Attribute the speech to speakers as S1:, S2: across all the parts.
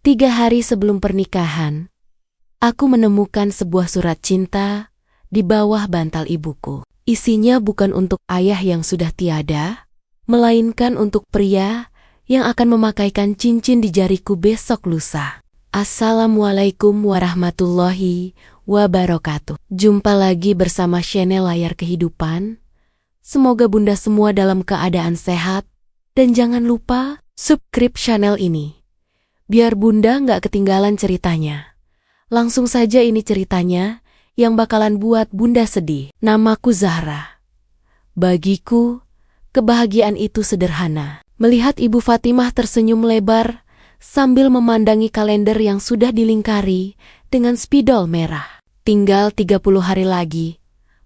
S1: 3 hari sebelum pernikahan, aku menemukan sebuah surat cinta di bawah bantal ibuku. Isinya bukan untuk ayah yang sudah tiada, melainkan untuk pria yang akan memakaikan cincin di jariku besok lusa. Assalamualaikum warahmatullahi wabarakatuh. Jumpa lagi bersama channel Layar Kehidupan. Semoga bunda semua dalam keadaan sehat, dan jangan lupa subscribe channel ini, biar bunda nggak ketinggalan ceritanya. Langsung saja ini ceritanya yang bakalan buat bunda sedih. Namaku Zahra. Bagiku, kebahagiaan itu sederhana. Melihat Ibu Fatimah tersenyum lebar sambil memandangi kalender yang sudah dilingkari dengan spidol merah. Tinggal 30 hari lagi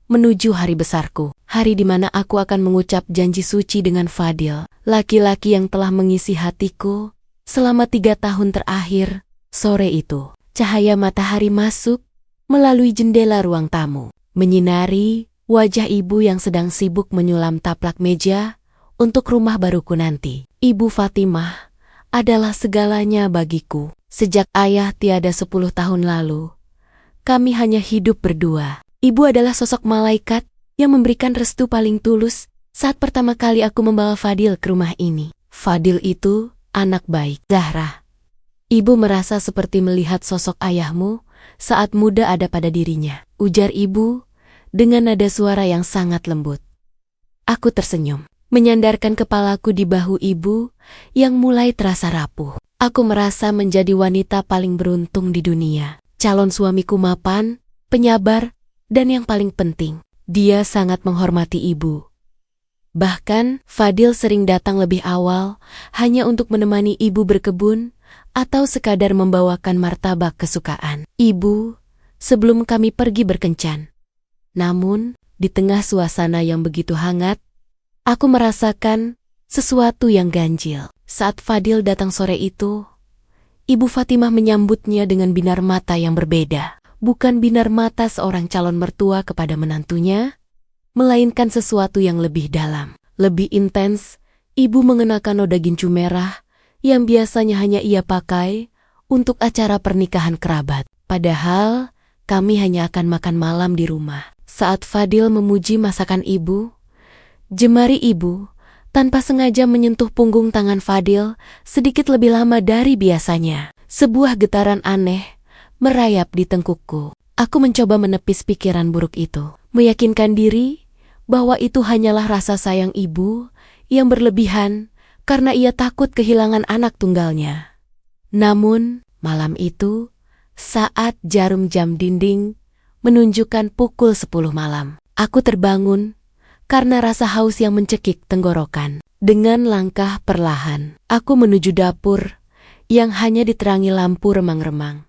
S1: menuju hari besarku. Hari di mana aku akan mengucap janji suci dengan Fadil, laki-laki yang telah mengisi hatiku selama 3 tahun terakhir. Sore itu, cahaya matahari masuk melalui jendela ruang tamu, menyinari wajah ibu yang sedang sibuk menyulam taplak meja untuk rumah baruku nanti. Ibu Fatimah adalah segalanya bagiku. Sejak ayah tiada 10 tahun lalu, kami hanya hidup berdua. Ibu adalah sosok malaikat yang memberikan restu paling tulus saat pertama kali aku membawa Fadil ke rumah ini. Fadil itu anak baik. Zahra, ibu merasa seperti melihat sosok ayahmu saat muda ada pada dirinya, ujar ibu dengan nada suara yang sangat lembut. Aku tersenyum, menyandarkan kepalaku di bahu ibu yang mulai terasa rapuh. Aku merasa menjadi wanita paling beruntung di dunia. Calon suamiku mapan, penyabar, dan yang paling penting, dia sangat menghormati ibu. Bahkan, Fadil sering datang lebih awal hanya untuk menemani ibu berkebun atau sekadar membawakan martabak kesukaan ibu sebelum kami pergi berkencan. Namun, di tengah suasana yang begitu hangat, aku merasakan sesuatu yang ganjil. Saat Fadil datang sore itu, Ibu Fatimah menyambutnya dengan binar mata yang berbeda. Bukan binar mata seorang calon mertua kepada menantunya, melainkan sesuatu yang lebih dalam, lebih intens. Ibu mengenakan noda gincu merah yang biasanya hanya ia pakai untuk acara pernikahan kerabat. Padahal, kami hanya akan makan malam di rumah. Saat Fadil memuji masakan ibu, jemari ibu tanpa sengaja menyentuh punggung tangan Fadil sedikit lebih lama dari biasanya. Sebuah getaran aneh merayap di tengkukku. Aku mencoba menepis pikiran buruk itu, meyakinkan diri bahwa itu hanyalah rasa sayang ibu yang berlebihan karena ia takut kehilangan anak tunggalnya. Namun, malam itu, saat jarum jam dinding menunjukkan pukul 10 malam, aku terbangun karena rasa haus yang mencekik tenggorokan. Dengan langkah perlahan, aku menuju dapur yang hanya diterangi lampu remang-remang.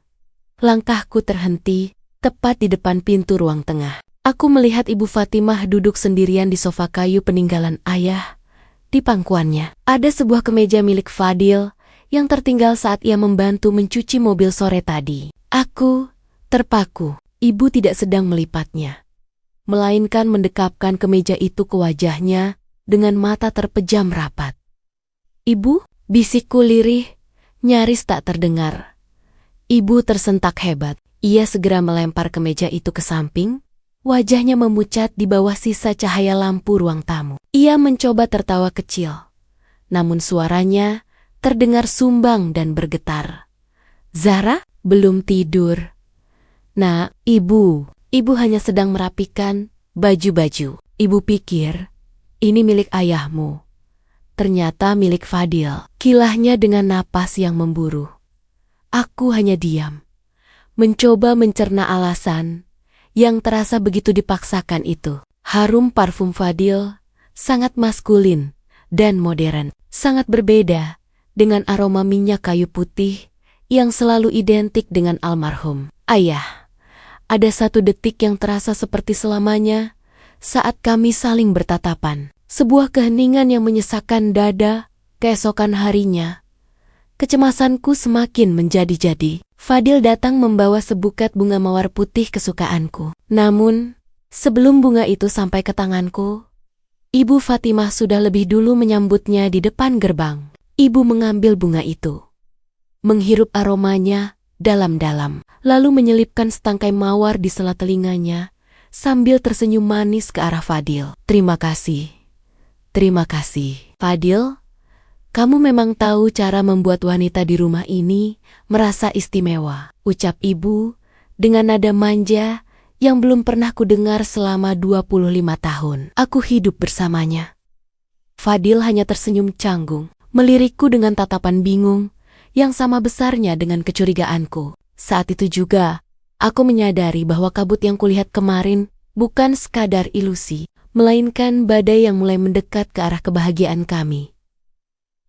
S1: Langkahku terhenti tepat di depan pintu ruang tengah. Aku melihat Ibu Fatimah duduk sendirian di sofa kayu peninggalan ayah. Di pangkuannya ada sebuah kemeja milik Fadil yang tertinggal saat ia membantu mencuci mobil sore tadi. Aku terpaku. Ibu tidak sedang melipatnya, melainkan mendekapkan kemeja itu ke wajahnya dengan mata terpejam rapat. "Ibu," bisikku lirih, nyaris tak terdengar. Ibu tersentak hebat. Ia segera melempar kemeja itu ke samping, wajahnya memucat di bawah sisa cahaya lampu ruang tamu. Ia mencoba tertawa kecil, namun suaranya terdengar sumbang dan bergetar. "Zahra, belum tidur?" "Nah, ibu hanya sedang merapikan baju-baju." "Ibu pikir ini milik ayahmu." Ternyata milik Fadil. Kilahnya dengan napas yang memburu. Aku hanya diam, mencoba mencerna alasan yang terasa begitu dipaksakan itu. Harum parfum Fadil sangat maskulin dan modern, sangat berbeda dengan aroma minyak kayu putih yang selalu identik dengan almarhum ayah. Ada satu detik yang terasa seperti selamanya saat kami saling bertatapan. Sebuah keheningan yang menyesakkan dada. Keesokan harinya, kecemasanku semakin menjadi-jadi. Fadil datang membawa sebuket bunga mawar putih kesukaanku. Namun, sebelum bunga itu sampai ke tanganku, Ibu Fatimah sudah lebih dulu menyambutnya di depan gerbang. Ibu mengambil bunga itu, menghirup aromanya dalam-dalam, lalu menyelipkan setangkai mawar di sela telinganya sambil tersenyum manis ke arah Fadil. Terima kasih. Terima kasih. Fadil, kamu memang tahu cara membuat wanita di rumah ini merasa istimewa, ucap ibu dengan nada manja yang belum pernah kudengar selama 25 tahun. Aku hidup bersamanya. Fadil hanya tersenyum canggung, melirikku dengan tatapan bingung yang sama besarnya dengan kecurigaanku. Saat itu juga, aku menyadari bahwa kabut yang kulihat kemarin bukan sekadar ilusi, melainkan badai yang mulai mendekat ke arah kebahagiaan kami.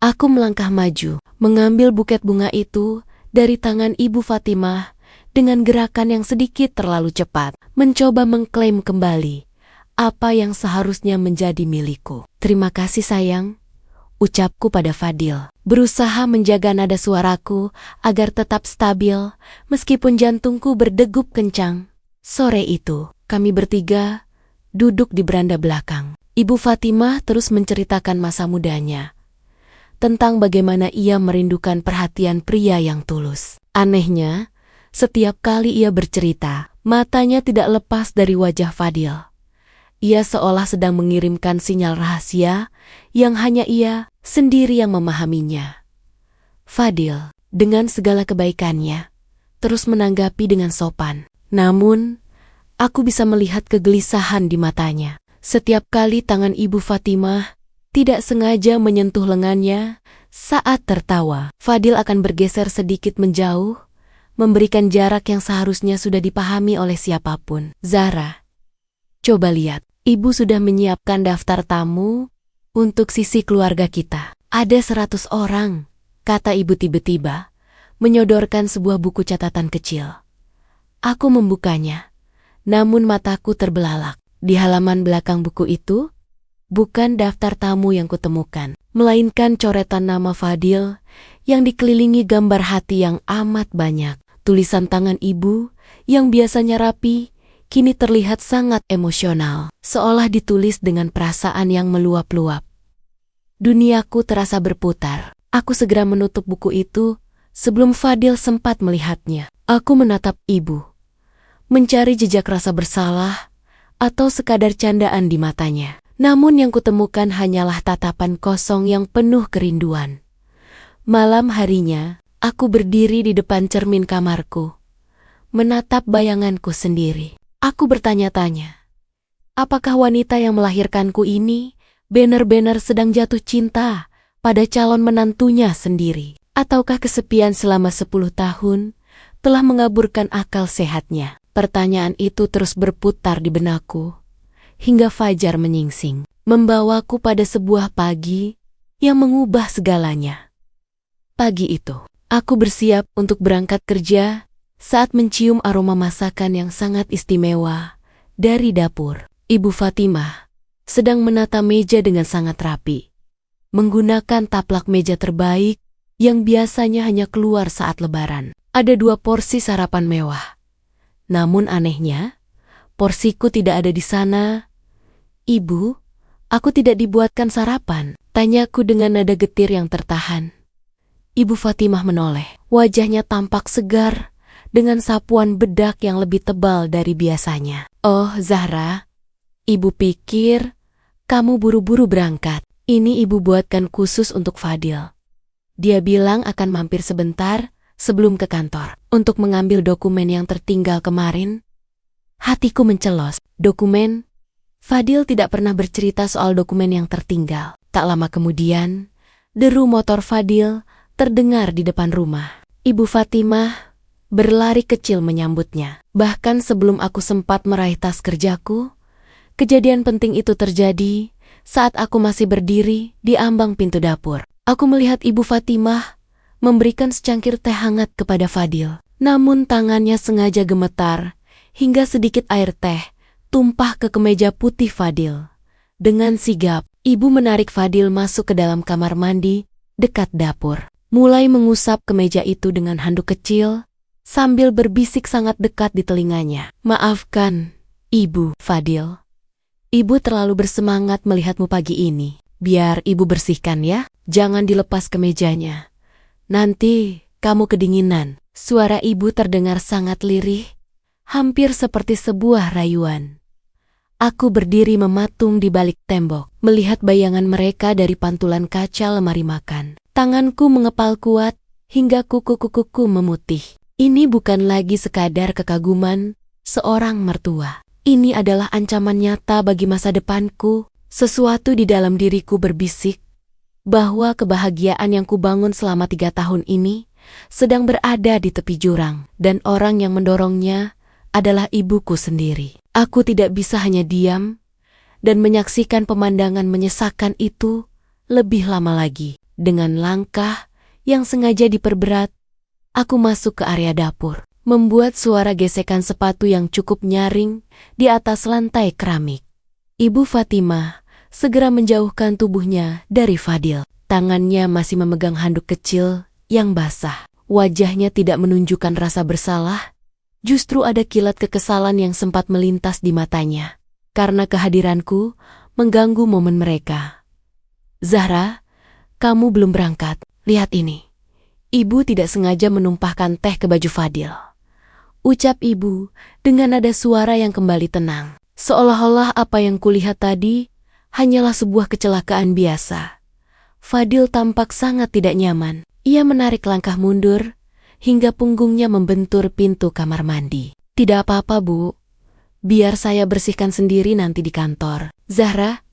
S1: Aku melangkah maju, mengambil buket bunga itu dari tangan Ibu Fatimah dengan gerakan yang sedikit terlalu cepat, mencoba mengklaim kembali apa yang seharusnya menjadi milikku. Terima kasih sayang, ucapku pada Fadil, berusaha menjaga nada suaraku agar tetap stabil meskipun jantungku berdegup kencang. Sore itu, kami bertiga duduk di beranda belakang. Ibu Fatimah terus menceritakan masa mudanya, tentang bagaimana ia merindukan perhatian pria yang tulus. Anehnya, setiap kali ia bercerita, matanya tidak lepas dari wajah Fadil. Ia seolah sedang mengirimkan sinyal rahasia yang hanya ia sendiri yang memahaminya. Fadil, dengan segala kebaikannya, terus menanggapi dengan sopan. Namun, aku bisa melihat kegelisahan di matanya. Setiap kali tangan Ibu Fatimah tidak sengaja menyentuh lengannya saat tertawa, Fadil akan bergeser sedikit menjauh, memberikan jarak yang seharusnya sudah dipahami oleh siapapun. Zahra, coba lihat, ibu sudah menyiapkan daftar tamu untuk sisi keluarga kita. Ada 100 orang, kata ibu tiba-tiba, menyodorkan sebuah buku catatan kecil. Aku membukanya, namun mataku terbelalak. Di halaman belakang buku itu, bukan daftar tamu yang kutemukan, melainkan coretan nama Fadil yang dikelilingi gambar hati yang amat banyak. Tulisan tangan ibu yang biasanya rapi, kini terlihat sangat emosional, seolah ditulis dengan perasaan yang meluap-luap. Duniaku terasa berputar. Aku segera menutup buku itu sebelum Fadil sempat melihatnya. Aku menatap ibu, mencari jejak rasa bersalah atau sekadar candaan di matanya. Namun yang kutemukan hanyalah tatapan kosong yang penuh kerinduan. Malam harinya, aku berdiri di depan cermin kamarku, menatap bayanganku sendiri. Aku bertanya-tanya, apakah wanita yang melahirkanku ini benar-benar sedang jatuh cinta pada calon menantunya sendiri? Ataukah kesepian selama 10 tahun telah mengaburkan akal sehatnya? Pertanyaan itu terus berputar di benakku, hingga fajar menyingsing, membawaku pada sebuah pagi yang mengubah segalanya. Pagi itu, aku bersiap untuk berangkat kerja saat mencium aroma masakan yang sangat istimewa dari dapur. Ibu Fatimah sedang menata meja dengan sangat rapi, menggunakan taplak meja terbaik yang biasanya hanya keluar saat lebaran. Ada 2 porsi sarapan mewah. Namun anehnya, porsiku tidak ada di sana. Ibu, aku tidak dibuatkan sarapan, tanyaku dengan nada getir yang tertahan. Ibu Fatimah menoleh, wajahnya tampak segar dengan sapuan bedak yang lebih tebal dari biasanya. Oh Zahra, ibu pikir kamu buru-buru berangkat. Ini ibu buatkan khusus untuk Fadil. Dia bilang akan mampir sebentar sebelum ke kantor untuk mengambil dokumen yang tertinggal kemarin. Hatiku mencelos. Dokumen? Fadil tidak pernah bercerita soal dokumen yang tertinggal. Tak lama kemudian, deru motor Fadil terdengar di depan rumah. Ibu Fatimah berlari kecil menyambutnya. Bahkan sebelum aku sempat meraih tas kerjaku, kejadian penting itu terjadi saat aku masih berdiri di ambang pintu dapur. Aku melihat Ibu Fatimah memberikan secangkir teh hangat kepada Fadil. Namun tangannya sengaja gemetar hingga sedikit air teh tumpah ke kemeja putih Fadil. Dengan sigap, ibu menarik Fadil masuk ke dalam kamar mandi dekat dapur. Mulai mengusap kemeja itu dengan handuk kecil sambil berbisik sangat dekat di telinganya. Maafkan, Ibu. Fadil, ibu terlalu bersemangat melihatmu pagi ini. Biar ibu bersihkan ya, jangan dilepas kemejanya. Nanti kamu kedinginan. Suara ibu terdengar sangat lirih, hampir seperti sebuah rayuan. Aku berdiri mematung di balik tembok, melihat bayangan mereka dari pantulan kaca lemari makan. Tanganku mengepal kuat, hingga kuku-kukuku memutih. Ini bukan lagi sekadar kekaguman seorang mertua. Ini adalah ancaman nyata bagi masa depanku. Sesuatu di dalam diriku berbisik bahwa kebahagiaan yang kubangun selama 3 tahun ini sedang berada di tepi jurang, dan orang yang mendorongnya adalah ibuku sendiri. Aku tidak bisa hanya diam dan menyaksikan pemandangan menyesakan itu lebih lama lagi. Dengan langkah yang sengaja diperberat, aku masuk ke area dapur, membuat suara gesekan sepatu yang cukup nyaring di atas lantai keramik. Ibu Fatimah segera menjauhkan tubuhnya dari Fadil. Tangannya masih memegang handuk kecil yang basah. Wajahnya tidak menunjukkan rasa bersalah, justru ada kilat kekesalan yang sempat melintas di matanya, karena kehadiranku mengganggu momen mereka. Zahra, kamu belum berangkat, lihat ini. Ibu tidak sengaja menumpahkan teh ke baju Fadil. Ucap ibu dengan nada suara yang kembali tenang. Seolah-olah apa yang kulihat tadi hanyalah sebuah kecelakaan biasa. Fadil tampak sangat tidak nyaman. Ia menarik langkah mundur, hingga punggungnya membentur pintu kamar mandi. Tidak apa-apa, Bu. Biar saya bersihkan sendiri nanti di kantor. Zahra,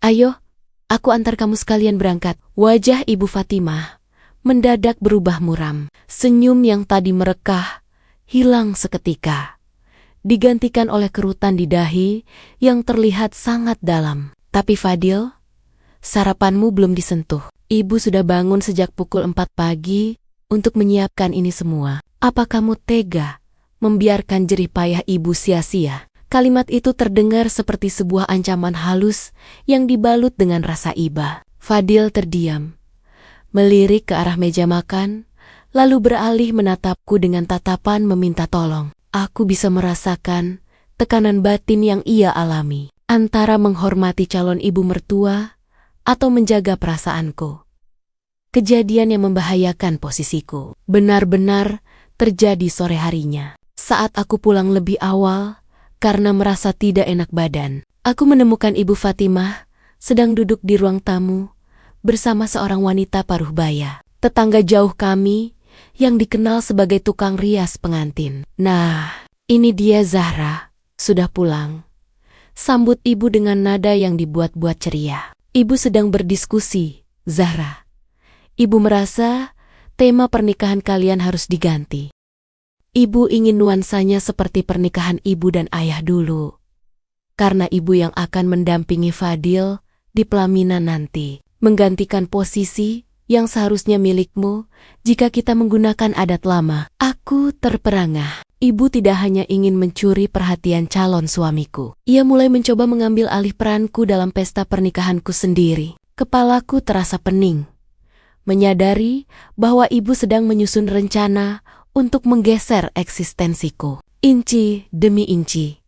S1: ayo, aku antar kamu sekalian berangkat. Wajah Ibu Fatimah mendadak berubah muram. Senyum yang tadi merekah hilang seketika, digantikan oleh kerutan di dahi yang terlihat sangat dalam. Tapi Fadil, sarapanmu belum disentuh. Ibu sudah bangun sejak pukul 4 pagi untuk menyiapkan ini semua. Apa kamu tega membiarkan jerih payah ibu sia-sia? Kalimat itu terdengar seperti sebuah ancaman halus yang dibalut dengan rasa iba. Fadil terdiam, melirik ke arah meja makan, lalu beralih menatapku dengan tatapan meminta tolong. Aku bisa merasakan tekanan batin yang ia alami, antara menghormati calon ibu mertua atau menjaga perasaanku. Kejadian yang membahayakan posisiku benar-benar terjadi sore harinya. Saat aku pulang lebih awal karena merasa tidak enak badan, aku menemukan Ibu Fatimah sedang duduk di ruang tamu bersama seorang wanita paruh baya, tetangga jauh kami yang dikenal sebagai tukang rias pengantin. Nah, ini dia Zahra, sudah pulang. Sambut ibu dengan nada yang dibuat-buat ceria. Ibu sedang berdiskusi, Zahra. Ibu merasa tema pernikahan kalian harus diganti. Ibu ingin nuansanya seperti pernikahan ibu dan ayah dulu. Karena ibu yang akan mendampingi Fadil di pelaminan nanti, menggantikan posisi yang seharusnya milikmu jika kita menggunakan adat lama. Aku terperangah. Ibu tidak hanya ingin mencuri perhatian calon suamiku. Ia mulai mencoba mengambil alih peranku dalam pesta pernikahanku sendiri. Kepalaku terasa pening, menyadari bahwa ibu sedang menyusun rencana untuk menggeser eksistensiku. Inci demi inci,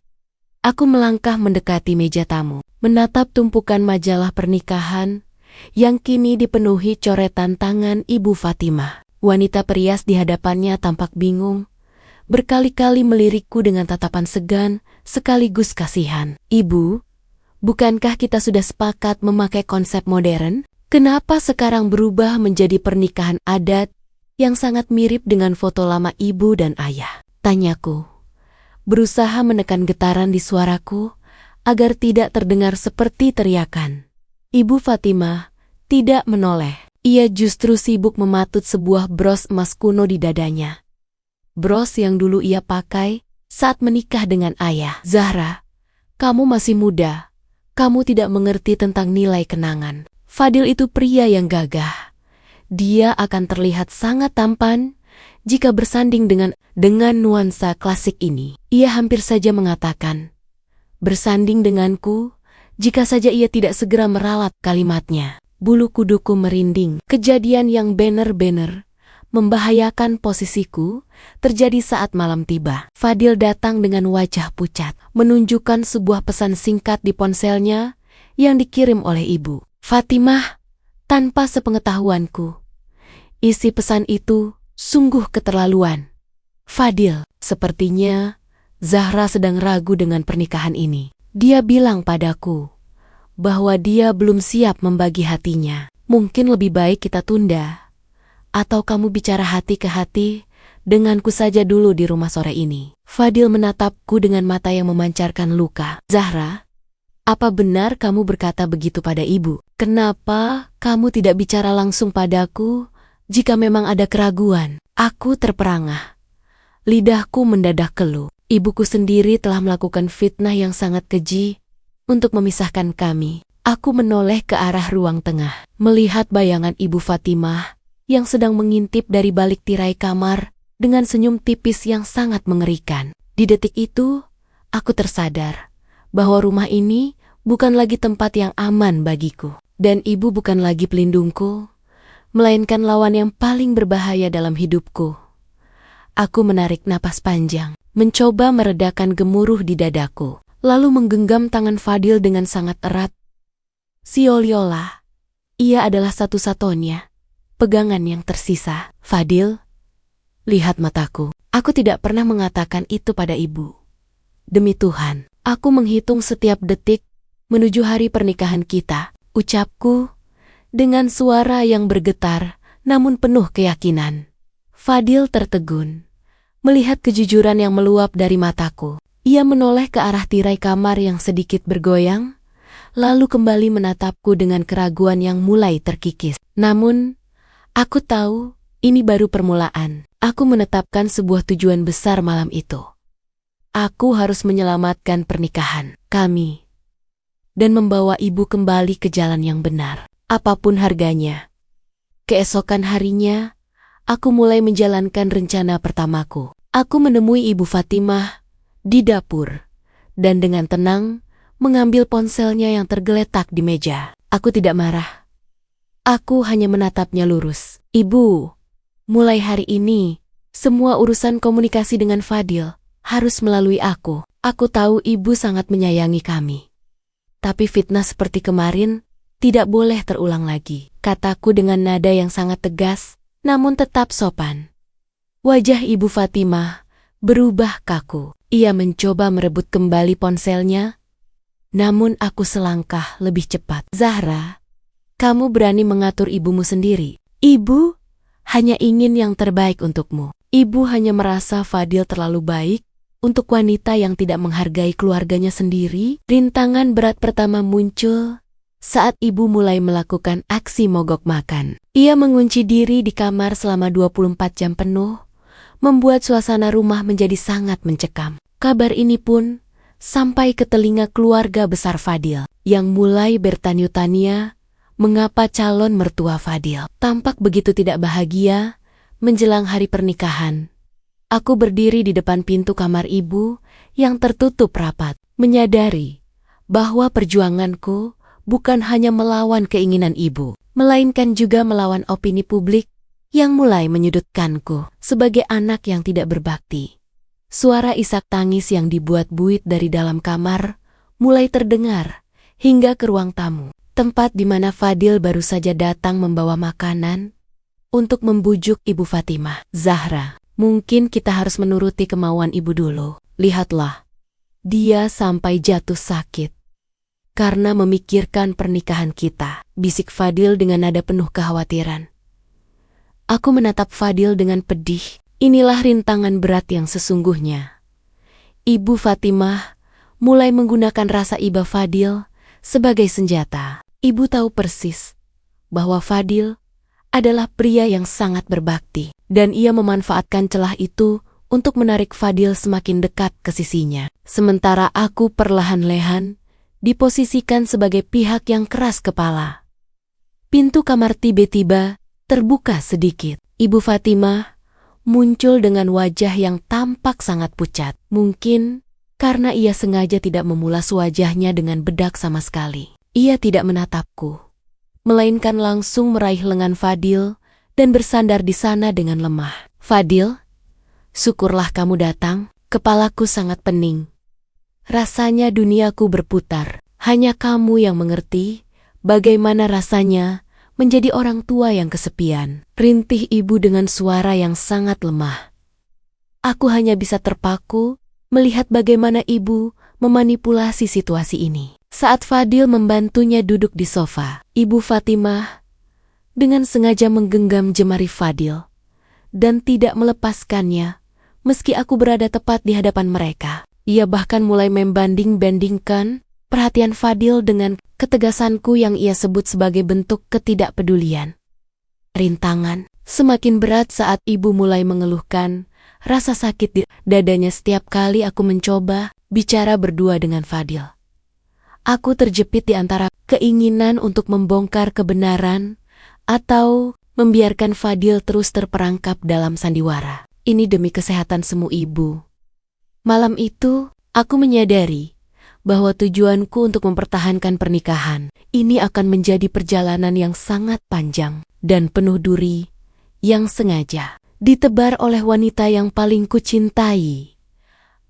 S1: aku melangkah mendekati meja tamu, menatap tumpukan majalah pernikahan yang kini dipenuhi coretan tangan Ibu Fatimah. Wanita perias di hadapannya tampak bingung, berkali-kali melirikku dengan tatapan segan sekaligus kasihan. Ibu, bukankah kita sudah sepakat memakai konsep modern? Kenapa sekarang berubah menjadi pernikahan adat yang sangat mirip dengan foto lama ibu dan ayah? Tanyaku, berusaha menekan getaran di suaraku agar tidak terdengar seperti teriakan. Ibu Fatimah tidak menoleh. Ia justru sibuk mematut sebuah bros emas kuno di dadanya. Bros yang dulu ia pakai saat menikah dengan ayah. Zahra, kamu masih muda. Kamu tidak mengerti tentang nilai kenangan. Fadil itu pria yang gagah. Dia akan terlihat sangat tampan jika bersanding dengan nuansa klasik ini. Ia hampir saja mengatakan, bersanding denganku jika saja ia tidak segera meralat kalimatnya. Bulu kuduku merinding. Kejadian yang benar-benar membahayakan posisiku terjadi saat malam tiba. Fadil datang dengan wajah pucat, menunjukkan sebuah pesan singkat di ponselnya yang dikirim oleh ibu Fatimah tanpa sepengetahuanku. Isi pesan itu Sungguh keterlaluan. Fadil, sepertinya Zahra sedang ragu dengan pernikahan ini. Dia bilang padaku bahwa dia belum siap membagi hatinya. Mungkin lebih baik kita tunda. Atau kamu bicara hati ke hati denganku saja dulu di rumah sore ini. Fadil menatapku dengan mata yang memancarkan luka. Zahra, apa benar kamu berkata begitu pada ibu? Kenapa kamu tidak bicara langsung padaku jika memang ada keraguan? Aku terperangah. Lidahku mendadak keluh. Ibuku sendiri telah melakukan fitnah yang sangat keji untuk memisahkan kami. Aku menoleh ke arah ruang tengah, melihat bayangan Ibu Fatimah yang sedang mengintip dari balik tirai kamar dengan senyum tipis yang sangat mengerikan. Di detik itu, aku tersadar bahwa rumah ini bukan lagi tempat yang aman bagiku. Dan ibu bukan lagi pelindungku, melainkan lawan yang paling berbahaya dalam hidupku. Aku menarik napas panjang, mencoba meredakan gemuruh di dadaku, lalu menggenggam tangan Fadil dengan sangat erat. Sioliola, ia adalah satu-satunya pegangan yang tersisa. Fadil, lihat mataku. Aku tidak pernah mengatakan itu pada ibu. Demi Tuhan, aku menghitung setiap detik menuju hari pernikahan kita, ucapku dengan suara yang bergetar namun penuh keyakinan. Fadil tertegun, melihat kejujuran yang meluap dari mataku. Ia menoleh ke arah tirai kamar yang sedikit bergoyang, lalu kembali menatapku dengan keraguan yang mulai terkikis. Namun, aku tahu ini baru permulaan. Aku menetapkan sebuah tujuan besar malam itu. Aku harus menyelamatkan pernikahan kami dan membawa ibu kembali ke jalan yang benar, apapun harganya. Keesokan harinya, aku mulai menjalankan rencana pertamaku. Aku menemui Ibu Fatimah di dapur dan dengan tenang mengambil ponselnya yang tergeletak di meja. Aku tidak marah. Aku hanya menatapnya lurus. Ibu, mulai hari ini, semua urusan komunikasi dengan Fadil harus melalui aku. Aku tahu ibu sangat menyayangi kami. Tapi fitnah seperti kemarin tidak boleh terulang lagi, kataku dengan nada yang sangat tegas, namun tetap sopan. Wajah Ibu Fatimah berubah kaku. Ia mencoba merebut kembali ponselnya, namun aku selangkah lebih cepat. Zahra, kamu berani mengatur ibumu sendiri. Ibu hanya ingin yang terbaik untukmu. Ibu hanya merasa Fadil terlalu baik untuk wanita yang tidak menghargai keluarganya sendiri. Rintangan berat pertama muncul saat ibu mulai melakukan aksi mogok makan. Ia mengunci diri di kamar selama 24 jam penuh, membuat suasana rumah menjadi sangat mencekam. Kabar ini pun sampai ke telinga keluarga besar Fadil, yang mulai bertanya-tanya mengapa calon mertua Fadil tampak begitu tidak bahagia menjelang hari pernikahan. Aku berdiri di depan pintu kamar ibu yang tertutup rapat, menyadari bahwa perjuanganku bukan hanya melawan keinginan ibu, melainkan juga melawan opini publik yang mulai menyudutkanku sebagai anak yang tidak berbakti. Suara isak tangis yang dibuat-buit dari dalam kamar mulai terdengar hingga ke ruang tamu, tempat di mana Fadil baru saja datang membawa makanan untuk membujuk Ibu Fatimah. Zahra, mungkin kita harus menuruti kemauan ibu dulu. Lihatlah, dia sampai jatuh sakit karena memikirkan pernikahan kita, bisik Fadil dengan nada penuh kekhawatiran. Aku menatap Fadil dengan pedih. Inilah rintangan berat yang sesungguhnya. Ibu Fatimah mulai menggunakan rasa iba Fadil sebagai senjata. Ibu tahu persis bahwa Fadil adalah pria yang sangat berbakti, dan ia memanfaatkan celah itu untuk menarik Fadil semakin dekat ke sisinya. Sementara aku perlahan-lahan diposisikan sebagai pihak yang keras kepala. Pintu kamar tiba-tiba terbuka sedikit. Ibu Fatimah muncul dengan wajah yang tampak sangat pucat. Mungkin karena ia sengaja tidak memulas wajahnya dengan bedak sama sekali. Ia tidak menatapku, melainkan langsung meraih lengan Fadil dan bersandar di sana dengan lemah. Fadil, syukurlah kamu datang. Kepalaku sangat pening. Rasanya duniaku berputar. Hanya kamu yang mengerti bagaimana rasanya menjadi orang tua yang kesepian. Rintih ibu dengan suara yang sangat lemah. Aku hanya bisa terpaku melihat bagaimana ibu memanipulasi situasi ini. Saat Fadil membantunya duduk di sofa, Ibu Fatimah dengan sengaja menggenggam jemari Fadil dan tidak melepaskannya meski aku berada tepat di hadapan mereka. Ia bahkan mulai membanding-bandingkan perhatian Fadil dengan ketegasanku yang ia sebut sebagai bentuk ketidakpedulian. Rintangan semakin berat saat ibu mulai mengeluhkan rasa sakit di dadanya setiap kali aku mencoba bicara berdua dengan Fadil. Aku terjepit di antara keinginan untuk membongkar kebenaran atau membiarkan Fadil terus terperangkap dalam sandiwara. Ini demi kesehatan semu ibu. Malam itu, aku menyadari bahwa tujuanku untuk mempertahankan pernikahan ini akan menjadi perjalanan yang sangat panjang dan penuh duri yang sengaja ditebar oleh wanita yang paling kucintai.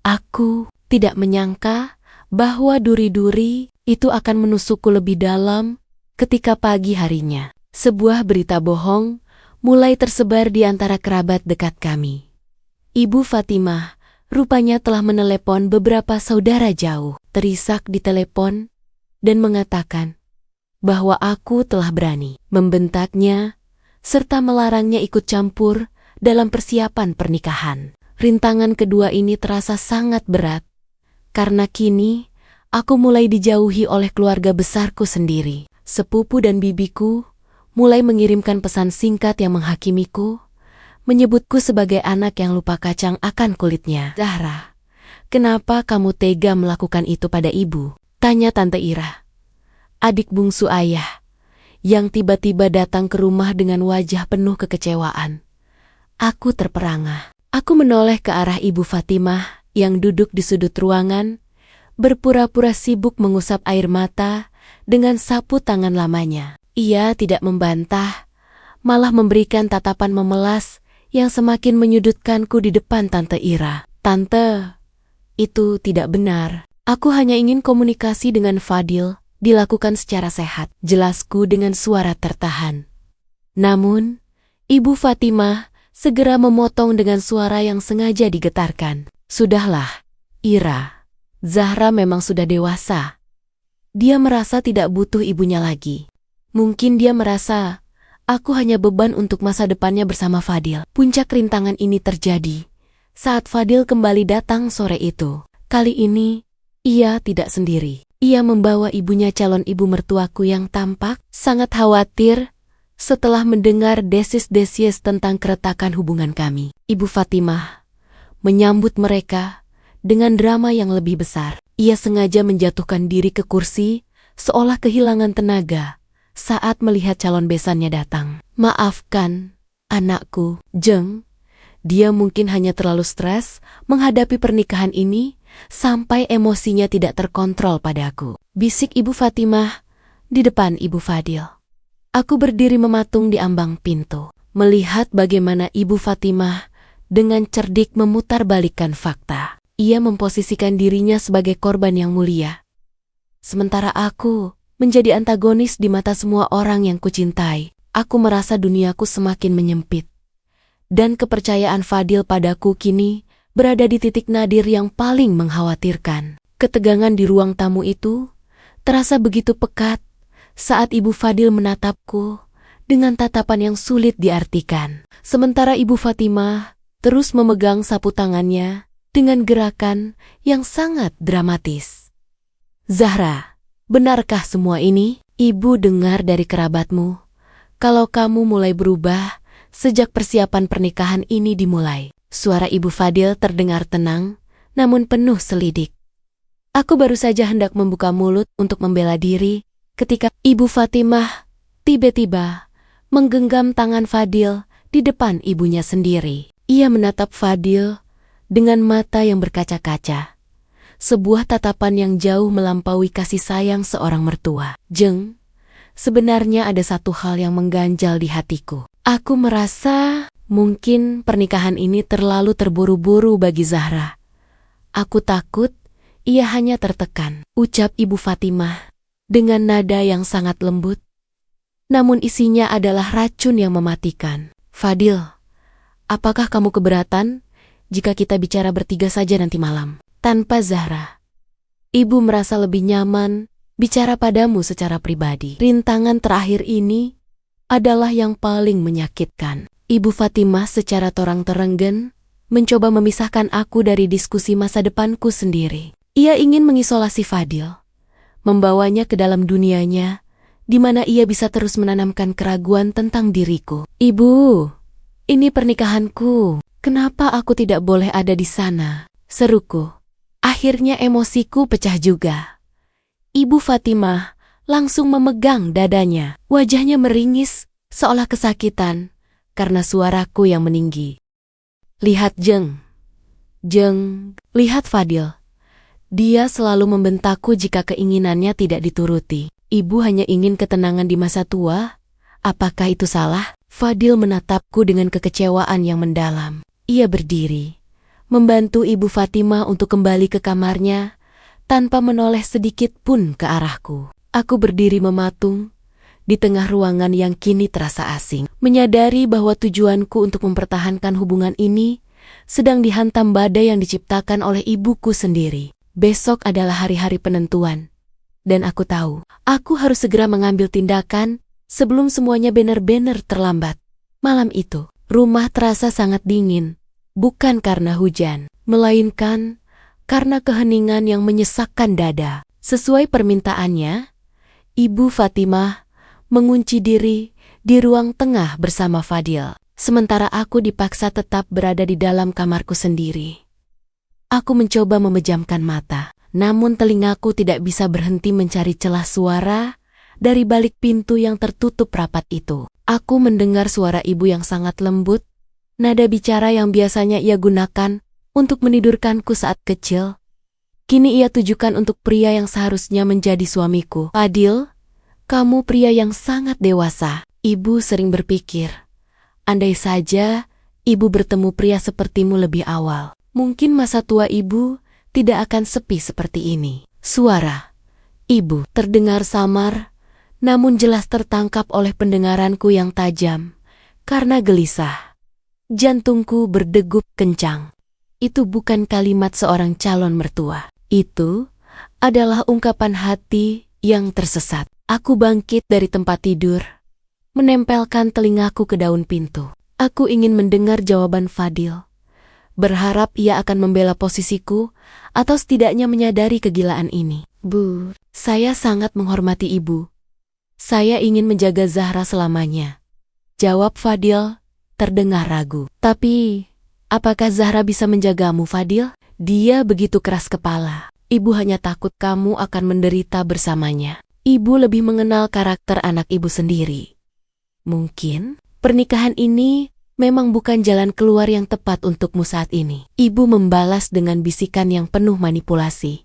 S1: Aku tidak menyangka bahwa duri-duri itu akan menusukku lebih dalam ketika pagi harinya sebuah berita bohong mulai tersebar di antara kerabat dekat kami. Ibu Fatimah rupanya telah menelepon beberapa saudara jauh, terisak di telepon dan mengatakan bahwa aku telah berani membentaknya serta melarangnya ikut campur dalam persiapan pernikahan. Rintangan kedua ini terasa sangat berat, karena kini aku mulai dijauhi oleh keluarga besarku sendiri. Sepupu dan bibiku mulai mengirimkan pesan singkat yang menghakimiku, menyebutku sebagai anak yang lupa kacang akan kulitnya. Zahra, kenapa kamu tega melakukan itu pada ibu? Tanya Tante Ira, adik bungsu ayah, yang tiba-tiba datang ke rumah dengan wajah penuh kekecewaan. Aku terperangah. Aku menoleh ke arah Ibu Fatimah yang duduk di sudut ruangan, berpura-pura sibuk mengusap air mata dengan sapu tangan lamanya. Ia tidak membantah, malah memberikan tatapan memelas yang semakin menyudutkanku di depan Tante Ira. Tante, itu tidak benar. Aku hanya ingin komunikasi dengan Fadil dilakukan secara sehat, jelasku dengan suara tertahan. Namun, Ibu Fatimah segera memotong dengan suara yang sengaja digetarkan. Sudahlah, Ira. Zahra memang sudah dewasa. Dia merasa tidak butuh ibunya lagi. Mungkin dia merasa aku hanya beban untuk masa depannya bersama Fadil. Puncak rintangan ini terjadi saat Fadil kembali datang sore itu. Kali ini, ia tidak sendiri. Ia membawa ibunya, calon ibu mertuaku yang tampak sangat khawatir setelah mendengar desis-desis tentang keretakan hubungan kami. Ibu Fatimah menyambut mereka dengan drama yang lebih besar. Ia sengaja menjatuhkan diri ke kursi, seolah kehilangan tenaga saat melihat calon besannya datang. Maafkan, anakku, Jeng. Dia mungkin hanya terlalu stres menghadapi pernikahan ini sampai emosinya tidak terkontrol padaku. Bisik Ibu Fatimah di depan Ibu Fadil. Aku berdiri mematung di ambang pintu, melihat bagaimana Ibu Fatimah dengan cerdik memutarbalikkan fakta. Ia memposisikan dirinya sebagai korban yang mulia, sementara aku menjadi antagonis di mata semua orang yang kucintai. Aku merasa duniaku semakin menyempit, dan kepercayaan Fadil padaku kini berada di titik nadir yang paling mengkhawatirkan. Ketegangan di ruang tamu itu terasa begitu pekat saat Ibu Fadil menatapku dengan tatapan yang sulit diartikan. Sementara Ibu Fatimah terus memegang sapu tangannya dengan gerakan yang sangat dramatis. Zahra, benarkah semua ini? Ibu dengar dari kerabatmu kalau kamu mulai berubah sejak persiapan pernikahan ini dimulai. Suara Ibu Fadil terdengar tenang, namun penuh selidik. Aku baru saja hendak membuka mulut untuk membela diri ketika Ibu Fatimah tiba-tiba menggenggam tangan Fadil di depan ibunya sendiri. Ia menatap Fadil dengan mata yang berkaca-kaca, sebuah tatapan yang jauh melampaui kasih sayang seorang mertua. Jeng, sebenarnya ada satu hal yang mengganjal di hatiku. Aku merasa mungkin pernikahan ini terlalu terburu-buru bagi Zahra. Aku takut ia hanya tertekan, ucap Ibu Fatimah dengan nada yang sangat lembut. namun isinya adalah racun yang mematikan. Fadil, apakah kamu keberatan jika kita bicara bertiga saja nanti malam, tanpa Zahra? Ibu merasa lebih nyaman bicara padamu secara pribadi. Rintangan terakhir ini adalah yang paling menyakitkan. Ibu Fatimah secara terang-terengan mencoba memisahkan aku dari diskusi masa depanku sendiri. Ia ingin mengisolasi Fadil, membawanya ke dalam dunianya, di mana ia bisa terus menanamkan keraguan tentang diriku. Ibu, ini pernikahanku. Kenapa aku tidak boleh ada di sana? Seruku. Akhirnya emosiku pecah juga. Ibu Fatimah langsung memegang dadanya. Wajahnya meringis seolah kesakitan karena suaraku yang meninggi. Lihat Jeng. Lihat Fadil. Dia selalu membentakku jika keinginannya tidak dituruti. Ibu hanya ingin ketenangan di masa tua. Apakah itu salah? Fadil menatapku dengan kekecewaan yang mendalam. Ia berdiri, membantu Ibu Fatimah untuk kembali ke kamarnya, tanpa menoleh sedikit pun ke arahku. Aku berdiri mematung, di tengah ruangan yang kini terasa asing, menyadari bahwa tujuanku untuk mempertahankan hubungan ini sedang dihantam badai yang diciptakan oleh ibuku sendiri. Besok adalah hari-hari penentuan, dan aku tahu, aku harus segera mengambil tindakan sebelum semuanya benar-benar terlambat. Malam itu, rumah terasa sangat dingin, bukan karena hujan, melainkan karena keheningan yang menyesakkan dada. Sesuai permintaannya, Ibu Fatimah mengunci diri di ruang tengah bersama Fadil, sementara aku dipaksa tetap berada di dalam kamarku sendiri. Aku mencoba memejamkan mata, namun telingaku tidak bisa berhenti mencari celah suara dari balik pintu yang tertutup rapat itu. Aku mendengar suara ibu yang sangat lembut, nada bicara yang biasanya ia gunakan untuk menidurkanku saat kecil. Kini ia tujukan untuk pria yang seharusnya menjadi suamiku. Fadil, kamu pria yang sangat dewasa. Ibu sering berpikir, andai saja ibu bertemu pria sepertimu lebih awal, mungkin masa tua ibu tidak akan sepi seperti ini. Suara ibu terdengar samar, namun jelas tertangkap oleh pendengaranku yang tajam. Karena gelisah, jantungku berdegup kencang. Itu bukan kalimat seorang calon mertua. Itu adalah ungkapan hati yang tersesat. Aku bangkit dari tempat tidur, menempelkan telingaku ke daun pintu. Aku ingin mendengar jawaban Fadil, berharap ia akan membela posisiku atau setidaknya menyadari kegilaan ini. Bu, saya sangat menghormati ibu. Saya ingin menjaga Zahra selamanya. Jawab Fadil, terdengar ragu. Tapi, apakah Zahra bisa menjagamu, Fadil? Dia begitu keras kepala. Ibu hanya takut kamu akan menderita bersamanya. Ibu lebih mengenal karakter anak ibu sendiri. Mungkin, pernikahan ini memang bukan jalan keluar yang tepat untukmu saat ini. Ibu membalas dengan bisikan yang penuh manipulasi.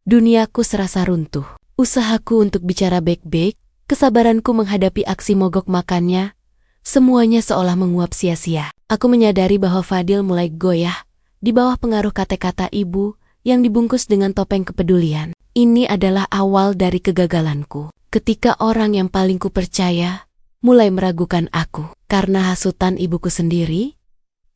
S1: Duniaku serasa runtuh. Usahaku untuk bicara baik-baik, kesabaranku menghadapi aksi mogok makannya, semuanya seolah menguap sia-sia. Aku menyadari bahwa Fadil mulai goyah di bawah pengaruh kata-kata ibu yang dibungkus dengan topeng kepedulian. Ini adalah awal dari kegagalanku. Ketika orang yang paling kupercaya mulai meragukan aku karena hasutan ibuku sendiri,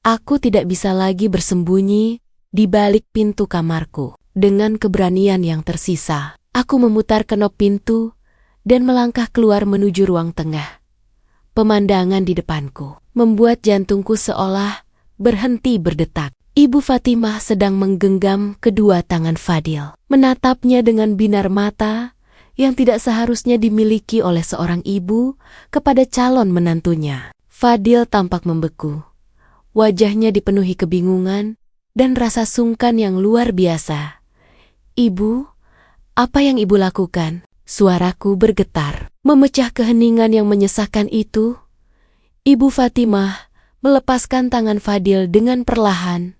S1: aku tidak bisa lagi bersembunyi di balik pintu kamarku. Dengan keberanian yang tersisa, aku memutar kenop pintu dan melangkah keluar menuju ruang tengah. Pemandangan di depanku membuat jantungku seolah berhenti berdetak. Ibu Fatimah sedang menggenggam kedua tangan Fadil, menatapnya dengan binar mata yang tidak seharusnya dimiliki oleh seorang ibu kepada calon menantunya. Fadil tampak membeku. Wajahnya dipenuhi kebingungan dan rasa sungkan yang luar biasa. Ibu, apa yang ibu lakukan? Suaraku bergetar, memecah keheningan yang menyesakkan itu. Ibu Fatimah melepaskan tangan Fadil dengan perlahan,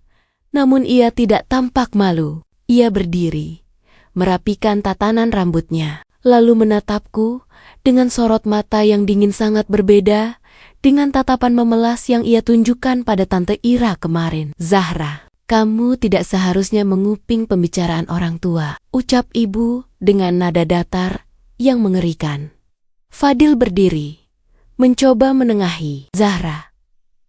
S1: namun ia tidak tampak malu. Ia berdiri, merapikan tatanan rambutnya, lalu menatapku dengan sorot mata yang dingin sangat berbeda dengan tatapan memelas yang ia tunjukkan pada Tante Ira kemarin. Zahra, kamu tidak seharusnya menguping pembicaraan orang tua, ucap ibu dengan nada datar yang mengerikan. Fadil berdiri, mencoba menengahi. Zahra,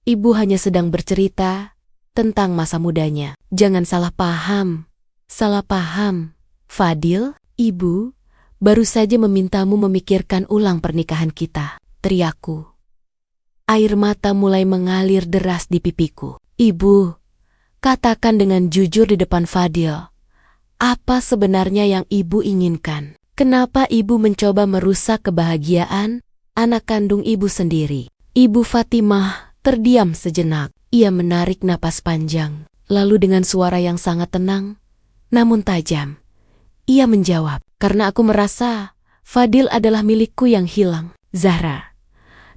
S1: ibu hanya sedang bercerita tentang masa mudanya. Jangan salah paham. Salah paham. Fadil, ibu baru saja memintamu memikirkan ulang pernikahan kita, teriakku. Air mata mulai mengalir deras di pipiku. Ibu, katakan dengan jujur di depan Fadil, apa sebenarnya yang ibu inginkan? Kenapa ibu mencoba merusak kebahagiaan anak kandung ibu sendiri? Ibu Fatimah terdiam sejenak. Ia menarik napas panjang. Lalu dengan suara yang sangat tenang, namun tajam, ia menjawab, karena aku merasa Fadil adalah milikku yang hilang. Zahra,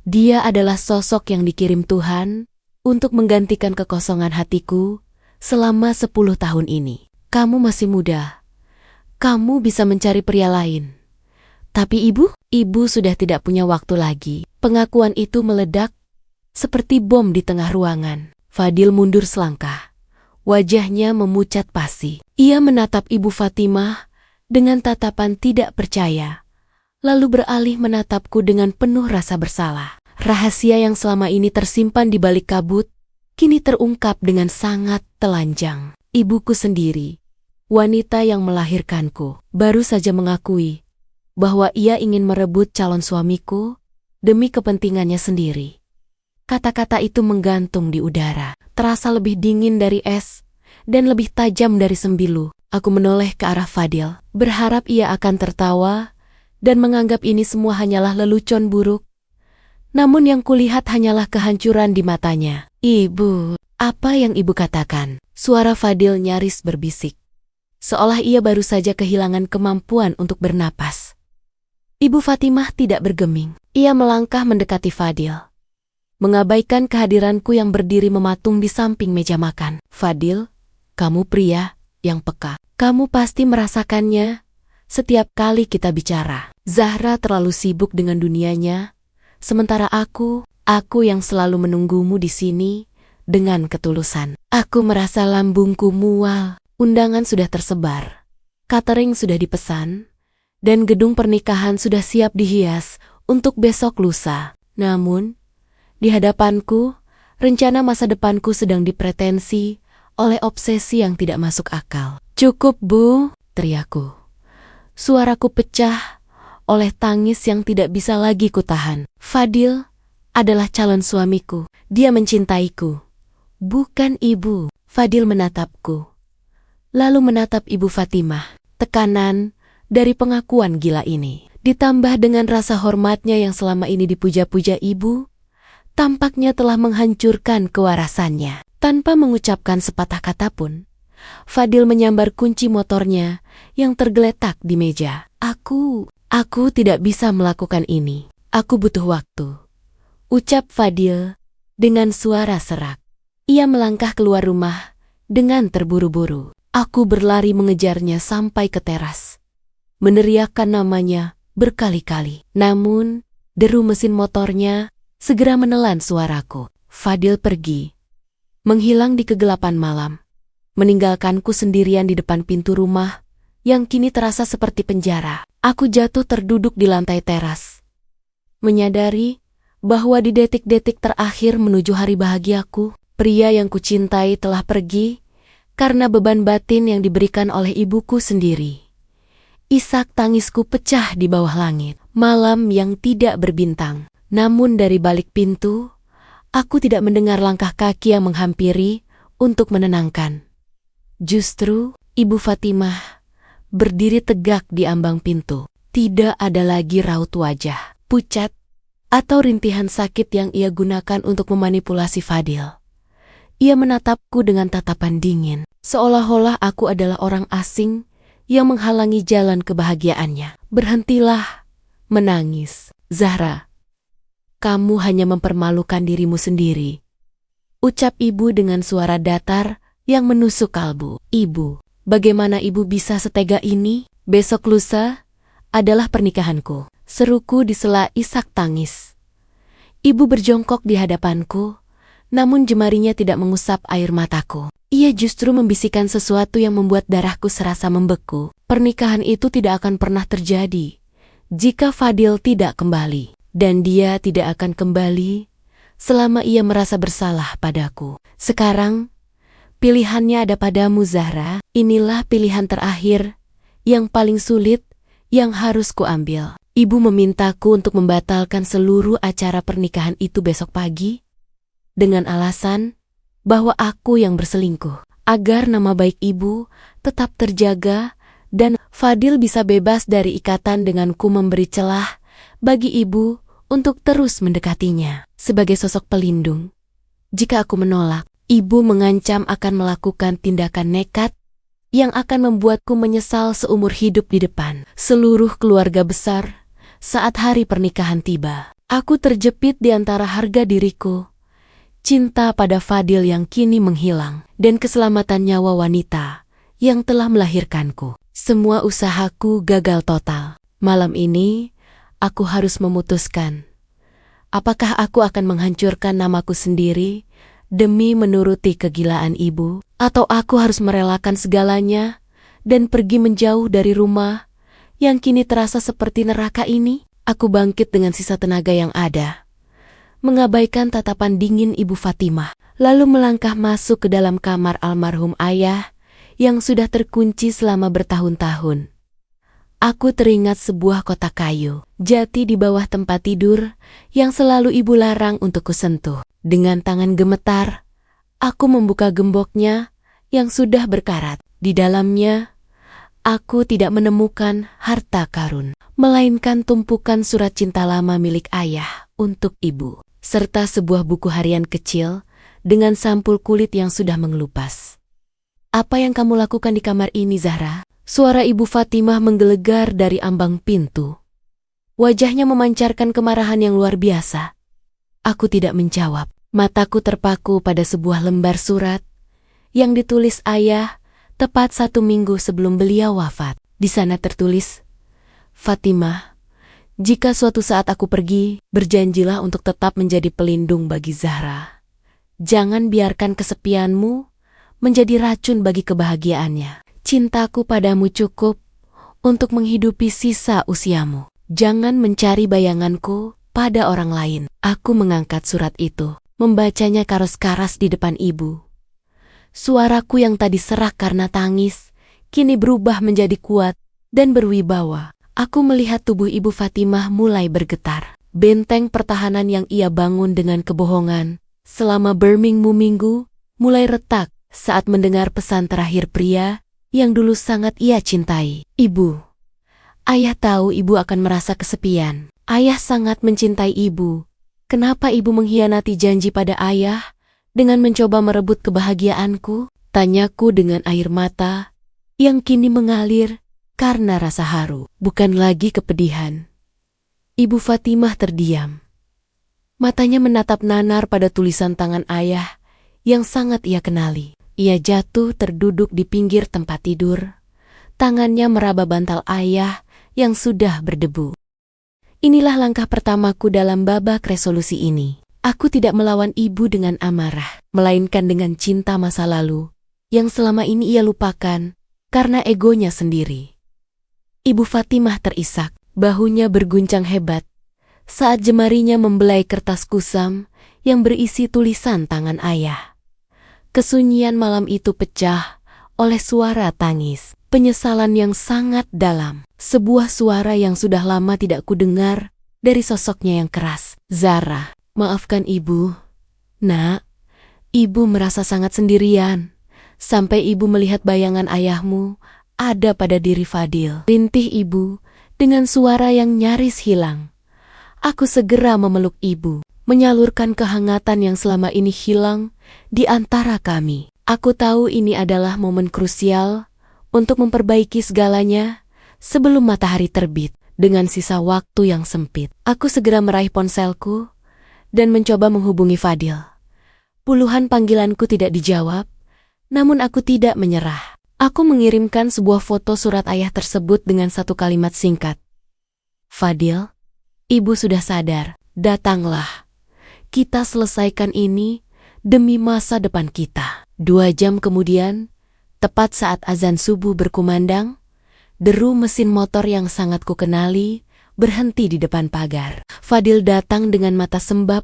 S1: dia adalah sosok yang dikirim Tuhan untuk menggantikan kekosongan hatiku selama 10 tahun ini. Kamu masih muda. Kamu bisa mencari pria lain. Tapi ibu sudah tidak punya waktu lagi. Pengakuan itu meledak seperti bom di tengah ruangan. Fadil mundur selangkah. Wajahnya memucat pasi. Ia menatap Ibu Fatimah dengan tatapan tidak percaya, lalu beralih menatapku dengan penuh rasa bersalah. Rahasia yang selama ini tersimpan di balik kabut, kini terungkap dengan sangat telanjang. Ibuku sendiri, wanita yang melahirkanku, baru saja mengakui bahwa ia ingin merebut calon suamiku demi kepentingannya sendiri. Kata-kata itu menggantung di udara, terasa lebih dingin dari es dan lebih tajam dari sembilu. Aku menoleh ke arah Fadil, berharap ia akan tertawa dan menganggap ini semua hanyalah lelucon buruk. Namun yang kulihat hanyalah kehancuran di matanya. Ibu, apa yang ibu katakan? Suara Fadil nyaris berbisik, seolah ia baru saja kehilangan kemampuan untuk bernapas. Ibu Fatimah tidak bergeming. Ia melangkah mendekati Fadil, mengabaikan kehadiranku yang berdiri mematung di samping meja makan. Fadil, kamu pria yang peka. Kamu pasti merasakannya setiap kali kita bicara. Zahra terlalu sibuk dengan dunianya, sementara aku yang selalu menunggumu di sini dengan ketulusan. Aku merasa lambungku mual. Undangan sudah tersebar, catering sudah dipesan, dan gedung pernikahan sudah siap dihias untuk besok lusa. Namun, di hadapanku, rencana masa depanku sedang dipretensi oleh obsesi yang tidak masuk akal. Cukup, Bu, teriakku. Suaraku pecah oleh tangis yang tidak bisa lagi kutahan. Fadil adalah calon suamiku. Dia mencintaiku, bukan ibu. Fadil menatapku, lalu menatap Ibu Fatimah. Tekanan dari pengakuan gila ini, ditambah dengan rasa hormatnya yang selama ini dipuja-puja ibu, tampaknya telah menghancurkan kewarasannya. Tanpa mengucapkan sepatah kata pun, Fadil menyambar kunci motornya yang tergeletak di meja. Aku tidak bisa melakukan ini. Aku butuh waktu, ucap Fadil dengan suara serak. Ia melangkah keluar rumah dengan terburu-buru. Aku berlari mengejarnya sampai ke teras, meneriakkan namanya berkali-kali. Namun, deru mesin motornya segera menelan suaraku. Fadil pergi, menghilang di kegelapan malam, meninggalkanku sendirian di depan pintu rumah yang kini terasa seperti penjara. Aku jatuh terduduk di lantai teras, menyadari bahwa di detik-detik terakhir menuju hari bahagiaku, pria yang kucintai telah pergi karena beban batin yang diberikan oleh ibuku sendiri. Isak tangisku pecah di bawah langit, malam yang tidak berbintang. Namun dari balik pintu, aku tidak mendengar langkah kaki yang menghampiri untuk menenangkan. Justru, Ibu Fatimah berdiri tegak di ambang pintu. Tidak ada lagi raut wajah, pucat, atau rintihan sakit yang ia gunakan untuk memanipulasi Fadil. Ia menatapku dengan tatapan dingin, seolah-olah aku adalah orang asing yang menghalangi jalan kebahagiaannya. Berhentilah menangis, Zahra. Kamu hanya mempermalukan dirimu sendiri, ucap ibu dengan suara datar yang menusuk kalbu. Ibu, bagaimana ibu bisa setega ini? Besok lusa adalah pernikahanku, seruku di sela isak tangis. Ibu berjongkok di hadapanku, namun jemarinya tidak mengusap air mataku. Ia justru membisikkan sesuatu yang membuat darahku serasa membeku. Pernikahan itu tidak akan pernah terjadi jika Fadil tidak kembali. Dan dia tidak akan kembali selama ia merasa bersalah padaku. Sekarang, pilihannya ada padamu, Zahra. Inilah pilihan terakhir, yang paling sulit, yang harus kuambil. Ibu memintaku untuk membatalkan seluruh acara pernikahan itu besok pagi, dengan alasan bahwa aku yang berselingkuh. Agar nama baik ibu tetap terjaga, dan Fadil bisa bebas dari ikatan denganku, memberi celah bagi ibu untuk terus mendekatinya. Sebagai sosok pelindung, jika aku menolak, ibu mengancam akan melakukan tindakan nekat yang akan membuatku menyesal seumur hidup di depan seluruh keluarga besar saat hari pernikahan tiba. Aku terjepit di antara harga diriku, cinta pada Fadil yang kini menghilang, dan keselamatan nyawa wanita yang telah melahirkanku. Semua usahaku gagal total. Malam ini, aku harus memutuskan, apakah aku akan menghancurkan namaku sendiri demi menuruti kegilaan ibu, atau aku harus merelakan segalanya dan pergi menjauh dari rumah yang kini terasa seperti neraka ini. Aku bangkit dengan sisa tenaga yang ada, mengabaikan tatapan dingin Ibu Fatimah, lalu melangkah masuk ke dalam kamar almarhum ayah yang sudah terkunci selama bertahun-tahun. Aku teringat sebuah kotak kayu jati di bawah tempat tidur yang selalu ibu larang untuk kusentuh. Dengan tangan gemetar, aku membuka gemboknya yang sudah berkarat. Di dalamnya, aku tidak menemukan harta karun, melainkan tumpukan surat cinta lama milik ayah untuk ibu, serta sebuah buku harian kecil dengan sampul kulit yang sudah mengelupas. "Apa yang kamu lakukan di kamar ini, Zahra?" Suara Ibu Fatimah menggelegar dari ambang pintu. Wajahnya memancarkan kemarahan yang luar biasa. Aku tidak menjawab. Mataku terpaku pada sebuah lembar surat yang ditulis ayah tepat 1 minggu sebelum beliau wafat. Di sana tertulis, "Fatimah, jika suatu saat aku pergi, berjanjilah untuk tetap menjadi pelindung bagi Zahra. Jangan biarkan kesepianmu menjadi racun bagi kebahagiaannya. Cintaku padamu cukup untuk menghidupi sisa usiamu. Jangan mencari bayanganku pada orang lain." Aku mengangkat surat itu, membacanya karas-karas di depan ibu. Suaraku yang tadi serak karena tangis, kini berubah menjadi kuat dan berwibawa. Aku melihat tubuh Ibu Fatimah mulai bergetar. Benteng pertahanan yang ia bangun dengan kebohongan selama berminggu-minggu mulai retak saat mendengar pesan terakhir pria yang dulu sangat ia cintai. "Ibu, ayah tahu ibu akan merasa kesepian. Ayah sangat mencintai ibu. Kenapa ibu mengkhianati janji pada ayah dengan mencoba merebut kebahagiaanku?" Tanyaku dengan air mata yang kini mengalir karena rasa haru, bukan lagi kepedihan. Ibu Fatimah terdiam. Matanya menatap nanar pada tulisan tangan ayah yang sangat ia kenali. Ia jatuh terduduk di pinggir tempat tidur. Tangannya meraba bantal ayah yang sudah berdebu. Inilah langkah pertamaku dalam babak resolusi ini. Aku tidak melawan ibu dengan amarah, melainkan dengan cinta masa lalu yang selama ini ia lupakan karena egonya sendiri. Ibu Fatimah terisak, bahunya berguncang hebat saat jemarinya membelai kertas kusam yang berisi tulisan tangan ayah. Kesunyian malam itu pecah oleh suara tangis, penyesalan yang sangat dalam, sebuah suara yang sudah lama tidak kudengar dari sosoknya yang keras. "Zahra, maafkan ibu. Nak, ibu merasa sangat sendirian, sampai ibu melihat bayangan ayahmu ada pada diri Fadil." Rintih ibu dengan suara yang nyaris hilang. Aku segera memeluk ibu, menyalurkan kehangatan yang selama ini hilang di antara kami. Aku tahu ini adalah momen krusial untuk memperbaiki segalanya sebelum matahari terbit. Dengan sisa waktu yang sempit, aku segera meraih ponselku dan mencoba menghubungi Fadil. Puluhan panggilanku tidak dijawab, namun aku tidak menyerah. Aku mengirimkan sebuah foto surat ayah tersebut dengan satu kalimat singkat. "Fadil, ibu sudah sadar, datanglah. Kita selesaikan ini demi masa depan kita." 2 jam kemudian, tepat saat azan subuh berkumandang, deru mesin motor yang sangat kukenali berhenti di depan pagar. Fadil datang dengan mata sembab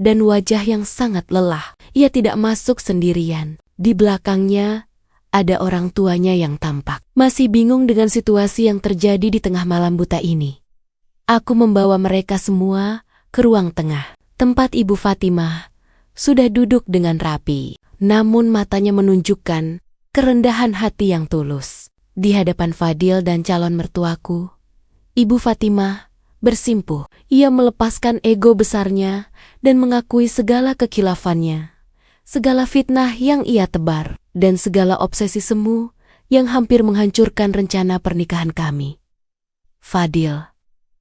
S1: dan wajah yang sangat lelah. Ia tidak masuk sendirian. Di belakangnya ada orang tuanya yang tampak masih bingung dengan situasi yang terjadi di tengah malam buta ini. Aku membawa mereka semua ke ruang tengah, tempat Ibu Fatimah sudah duduk dengan rapi, namun matanya menunjukkan kerendahan hati yang tulus. Di hadapan Fadil dan calon mertuaku, Ibu Fatimah bersimpuh. Ia melepaskan ego besarnya dan mengakui segala kekilafannya, segala fitnah yang ia tebar, dan segala obsesi semu yang hampir menghancurkan rencana pernikahan kami. Fadil,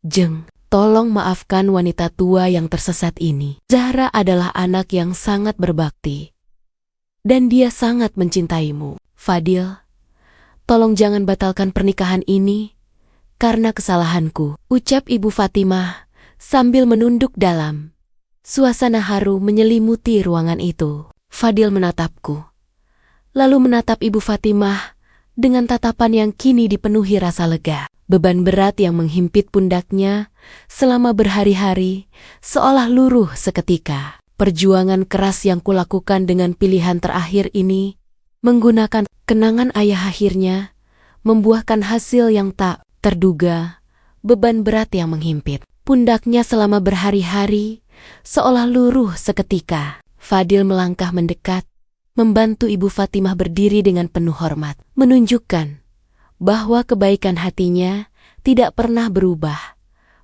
S1: Jeng, tolong maafkan wanita tua yang tersesat ini. Zahra adalah anak yang sangat berbakti, dan dia sangat mencintaimu. Fadil, tolong jangan batalkan pernikahan ini karena kesalahanku, ucap Ibu Fatimah sambil menunduk dalam. Suasana haru menyelimuti ruangan itu. Fadil menatapku, lalu menatap Ibu Fatimah dengan tatapan yang kini dipenuhi rasa lega. Beban berat yang menghimpit pundaknya selama berhari-hari seolah luruh seketika. Perjuangan keras yang kulakukan dengan pilihan terakhir ini, menggunakan kenangan ayah akhirnya, membuahkan hasil yang tak terduga. Beban berat yang menghimpit pundaknya selama berhari-hari seolah luruh seketika. Fadil melangkah mendekat, membantu Ibu Fatimah berdiri dengan penuh hormat, menunjukkan bahwa kebaikan hatinya tidak pernah berubah.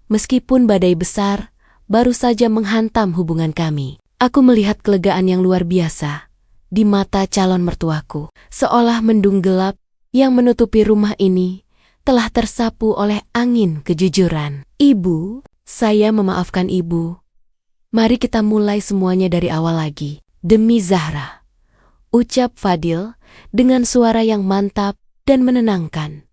S1: Meskipun badai besar baru saja menghantam hubungan kami, aku melihat kelegaan yang luar biasa di mata calon mertuaku. Seolah mendung gelap yang menutupi rumah ini telah tersapu oleh angin kejujuran. Ibu, saya memaafkan Ibu. Mari kita mulai semuanya dari awal lagi. Demi Zahra, ucap Fadil dengan suara yang mantap dan menenangkan.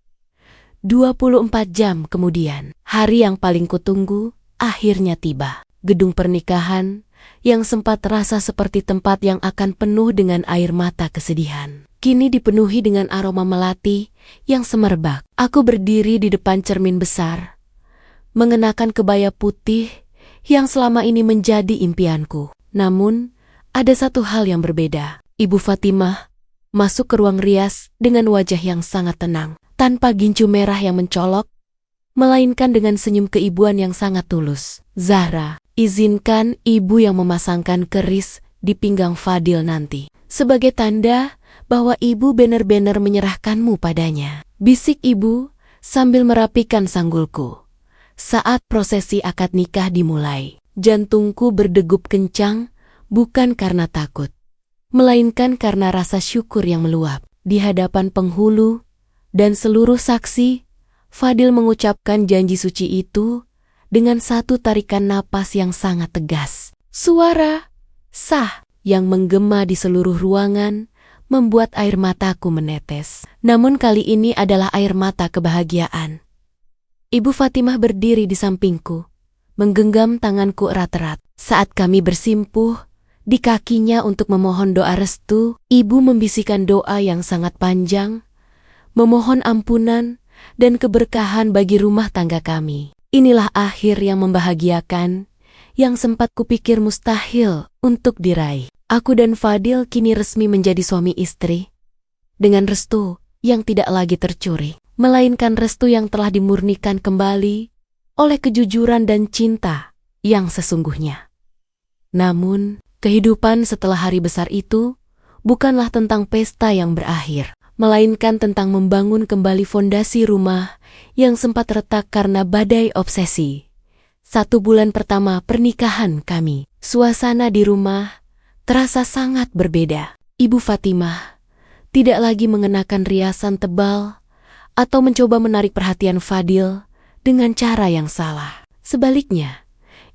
S1: 24 jam kemudian, hari yang paling kutunggu akhirnya tiba. Gedung pernikahan yang sempat terasa seperti tempat yang akan penuh dengan air mata kesedihan, kini dipenuhi dengan aroma melati yang semerbak. Aku berdiri di depan cermin besar, mengenakan kebaya putih yang selama ini menjadi impianku. Namun, ada satu hal yang berbeda. Ibu Fatimah masuk ke ruang rias dengan wajah yang sangat tenang, tanpa gincu merah yang mencolok, melainkan dengan senyum keibuan yang sangat tulus. Zahra, izinkan Ibu yang memasangkan keris di pinggang Fadil nanti, sebagai tanda bahwa Ibu benar-benar menyerahkanmu padanya, bisik Ibu sambil merapikan sanggulku. Saat prosesi akad nikah dimulai, jantungku berdegup kencang, bukan karena takut, melainkan karena rasa syukur yang meluap. Di hadapan penghulu dan seluruh saksi, Fadil mengucapkan janji suci itu dengan satu tarikan napas yang sangat tegas. Suara sah yang menggema di seluruh ruangan membuat air mataku menetes. Namun kali ini adalah air mata kebahagiaan. Ibu Fatimah berdiri di sampingku, menggenggam tanganku erat-erat. Saat kami bersimpuh di kakinya untuk memohon doa restu, Ibu membisikkan doa yang sangat panjang, memohon ampunan dan keberkahan bagi rumah tangga kami. Inilah akhir yang membahagiakan, yang sempat kupikir mustahil untuk diraih. Aku dan Fadil kini resmi menjadi suami istri, dengan restu yang tidak lagi tercuri, melainkan restu yang telah dimurnikan kembali oleh kejujuran dan cinta yang sesungguhnya. Namun, kehidupan setelah hari besar itu bukanlah tentang pesta yang berakhir, melainkan tentang membangun kembali fondasi rumah yang sempat retak karena badai obsesi. 1 bulan pertama pernikahan kami, suasana di rumah terasa sangat berbeda. Ibu Fatimah tidak lagi mengenakan riasan tebal atau mencoba menarik perhatian Fadil dengan cara yang salah. Sebaliknya,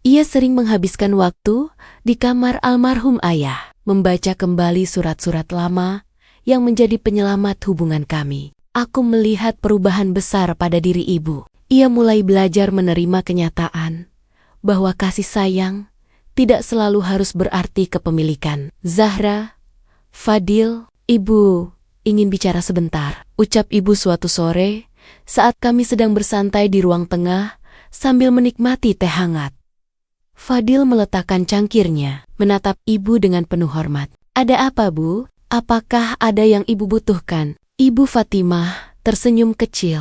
S1: ia sering menghabiskan waktu di kamar almarhum ayah, membaca kembali surat-surat lama yang menjadi penyelamat hubungan kami. Aku melihat perubahan besar pada diri ibu. Ia mulai belajar menerima kenyataan bahwa kasih sayang tidak selalu harus berarti kepemilikan. Zahra, Fadil, Ibu ingin bicara sebentar, ucap ibu suatu sore saat kami sedang bersantai di ruang tengah sambil menikmati teh hangat. Fadil meletakkan cangkirnya, menatap ibu dengan penuh hormat. "Ada apa, Bu? Apakah ada yang ibu butuhkan?" Ibu Fatimah tersenyum kecil.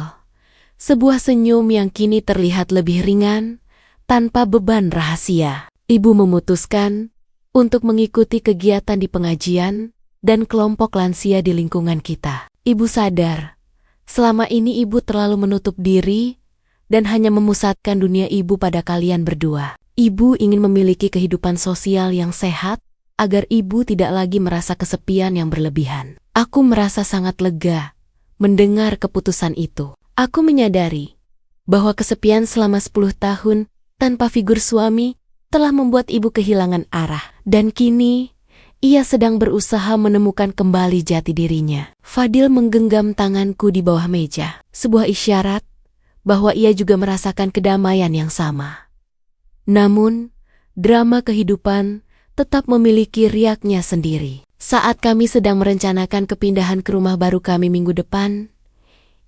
S1: Sebuah senyum yang kini terlihat lebih ringan, tanpa beban rahasia. Ibu memutuskan untuk mengikuti kegiatan di pengajian dan kelompok lansia di lingkungan kita. Ibu sadar, selama ini ibu terlalu menutup diri dan hanya memusatkan dunia ibu pada kalian berdua. Ibu ingin memiliki kehidupan sosial yang sehat agar ibu tidak lagi merasa kesepian yang berlebihan. Aku merasa sangat lega mendengar keputusan itu. Aku menyadari bahwa kesepian selama 10 tahun tanpa figur suami telah membuat ibu kehilangan arah. Dan kini, ia sedang berusaha menemukan kembali jati dirinya. Fadil menggenggam tanganku di bawah meja. Sebuah isyarat bahwa ia juga merasakan kedamaian yang sama. Namun, drama kehidupan tetap memiliki riaknya sendiri. Saat kami sedang merencanakan kepindahan ke rumah baru kami minggu depan,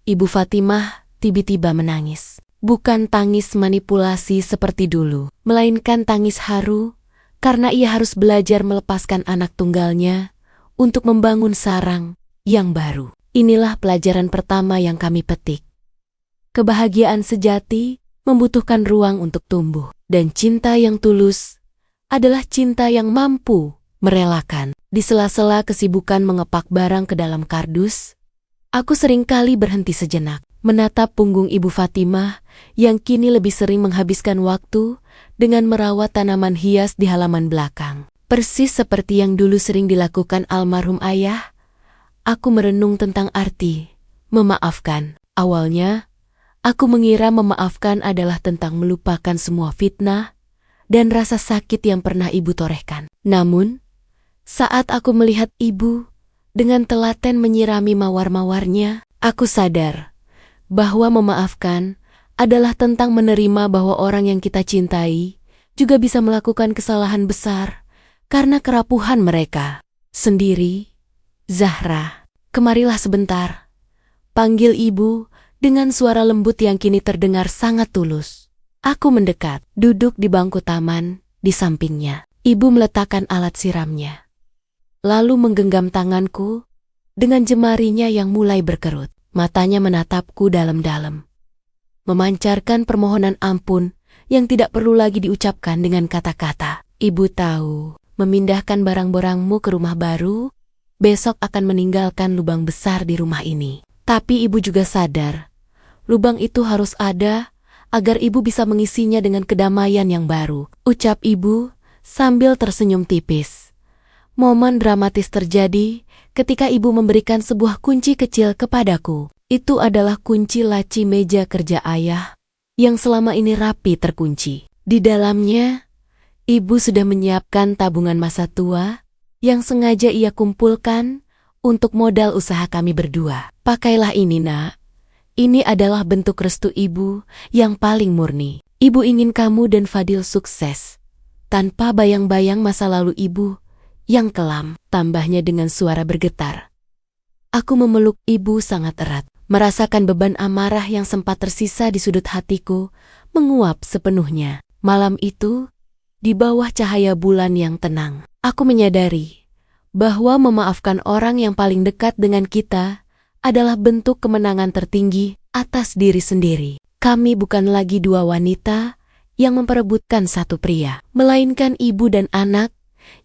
S1: Ibu Fatimah tiba-tiba menangis. Bukan tangis manipulasi seperti dulu, melainkan tangis haru karena ia harus belajar melepaskan anak tunggalnya untuk membangun sarang yang baru. Inilah pelajaran pertama yang kami petik. Kebahagiaan sejati membutuhkan ruang untuk tumbuh, dan cinta yang tulus adalah cinta yang mampu merelakan. Di sela-sela kesibukan mengepak barang ke dalam kardus, aku seringkali berhenti sejenak, menatap punggung Ibu Fatimah yang kini lebih sering menghabiskan waktu dengan merawat tanaman hias di halaman belakang. Persis seperti yang dulu sering dilakukan almarhum ayah, aku merenung tentang arti memaafkan. Awalnya, aku mengira memaafkan adalah tentang melupakan semua fitnah dan rasa sakit yang pernah ibu torehkan. Namun, saat aku melihat ibu dengan telaten menyirami mawar-mawarnya, aku sadar bahwa memaafkan adalah tentang menerima bahwa orang yang kita cintai juga bisa melakukan kesalahan besar karena kerapuhan mereka sendiri. "Zahra, kemarilah sebentar," panggil ibu dengan suara lembut yang kini terdengar sangat tulus. Aku mendekat, duduk di bangku taman di sampingnya. Ibu meletakkan alat siramnya, lalu menggenggam tanganku dengan jemarinya yang mulai berkerut. Matanya menatapku dalam-dalam, memancarkan permohonan ampun yang tidak perlu lagi diucapkan dengan kata-kata. "Ibu tahu, memindahkan barang-barangmu ke rumah baru besok akan meninggalkan lubang besar di rumah ini. Tapi ibu juga sadar, lubang itu harus ada agar ibu bisa mengisinya dengan kedamaian yang baru," ucap ibu sambil tersenyum tipis. Momen dramatis terjadi ketika ibu memberikan sebuah kunci kecil kepadaku. Itu adalah kunci laci meja kerja ayah yang selama ini rapi terkunci. Di dalamnya, ibu sudah menyiapkan tabungan masa tua yang sengaja ia kumpulkan untuk modal usaha kami berdua. "Pakailah ini, Nak. Ini adalah bentuk restu ibu yang paling murni. Ibu ingin kamu dan Fadil sukses, tanpa bayang-bayang masa lalu ibu yang kelam," tambahnya dengan suara bergetar. Aku memeluk ibu sangat erat, merasakan beban amarah yang sempat tersisa di sudut hatiku menguap sepenuhnya. Malam itu, di bawah cahaya bulan yang tenang, aku menyadari bahwa memaafkan orang yang paling dekat dengan kita adalah bentuk kemenangan tertinggi atas diri sendiri. Kami bukan lagi dua wanita yang memperebutkan satu pria, melainkan ibu dan anak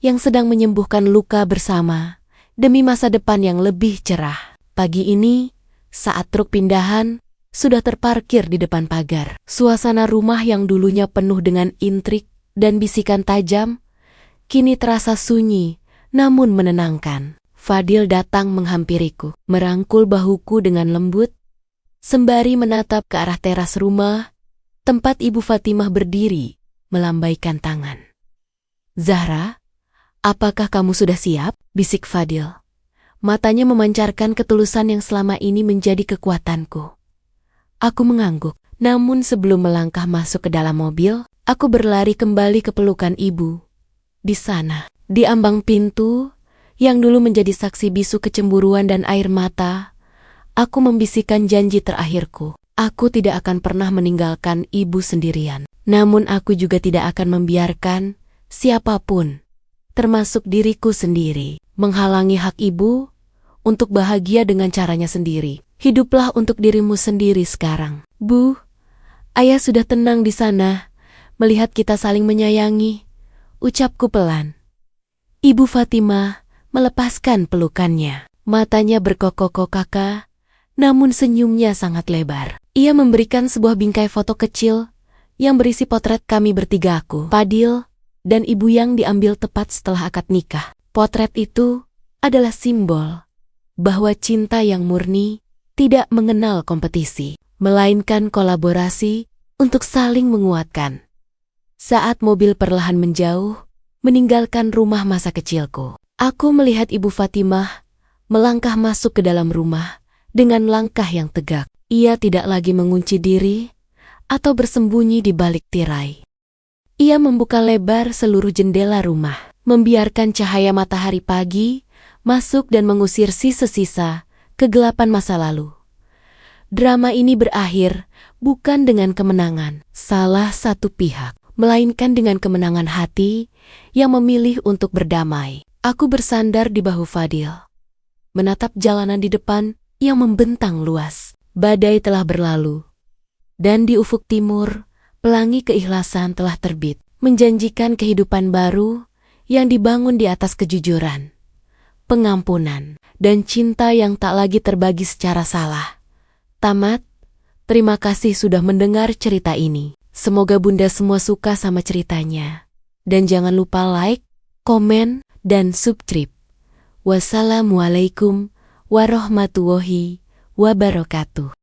S1: yang sedang menyembuhkan luka bersama demi masa depan yang lebih cerah. Pagi ini, saat truk pindahan sudah terparkir di depan pagar, suasana rumah yang dulunya penuh dengan intrik dan bisikan tajam, kini terasa sunyi namun menenangkan. Fadil datang menghampiriku, merangkul bahuku dengan lembut, sembari menatap ke arah teras rumah tempat Ibu Fatimah berdiri, melambaikan tangan. "Zahra, apakah kamu sudah siap?" bisik Fadil. Matanya memancarkan ketulusan yang selama ini menjadi kekuatanku. Aku mengangguk, namun sebelum melangkah masuk ke dalam mobil, aku berlari kembali ke pelukan ibu. Di sana, di ambang pintu, yang dulu menjadi saksi bisu kecemburuan dan air mata, aku membisikkan janji terakhirku. Aku tidak akan pernah meninggalkan ibu sendirian. Namun aku juga tidak akan membiarkan siapapun, termasuk diriku sendiri, menghalangi hak ibu untuk bahagia dengan caranya sendiri. Hiduplah untuk dirimu sendiri sekarang. Bu, ayah sudah tenang di sana, melihat kita saling menyayangi, ucapku pelan. Ibu Fatimah melepaskan pelukannya. Matanya berkokok-kokak, namun senyumnya sangat lebar. Ia memberikan sebuah bingkai foto kecil yang berisi potret kami bertiga, aku, Fadil, dan ibu yang diambil tepat setelah akad nikah. Potret itu adalah simbol bahwa cinta yang murni tidak mengenal kompetisi, melainkan kolaborasi untuk saling menguatkan. Saat mobil perlahan menjauh, meninggalkan rumah masa kecilku, aku melihat Ibu Fatimah melangkah masuk ke dalam rumah dengan langkah yang tegak. Ia tidak lagi mengunci diri atau bersembunyi di balik tirai. Ia membuka lebar seluruh jendela rumah, membiarkan cahaya matahari pagi masuk dan mengusir sisa-sisa kegelapan masa lalu. Drama ini berakhir bukan dengan kemenangan salah satu pihak, melainkan dengan kemenangan hati yang memilih untuk berdamai. Aku bersandar di bahu Fadil, menatap jalanan di depan yang membentang luas. Badai telah berlalu, dan di ufuk timur, pelangi keikhlasan telah terbit, menjanjikan kehidupan baru yang dibangun di atas kejujuran, pengampunan, dan cinta yang tak lagi terbagi secara salah. Tamat. Terima kasih sudah mendengar cerita ini. Semoga Bunda semua suka sama ceritanya. Dan jangan lupa like, komen, dan subscribe. Wassalamualaikum warahmatullahi wabarakatuh.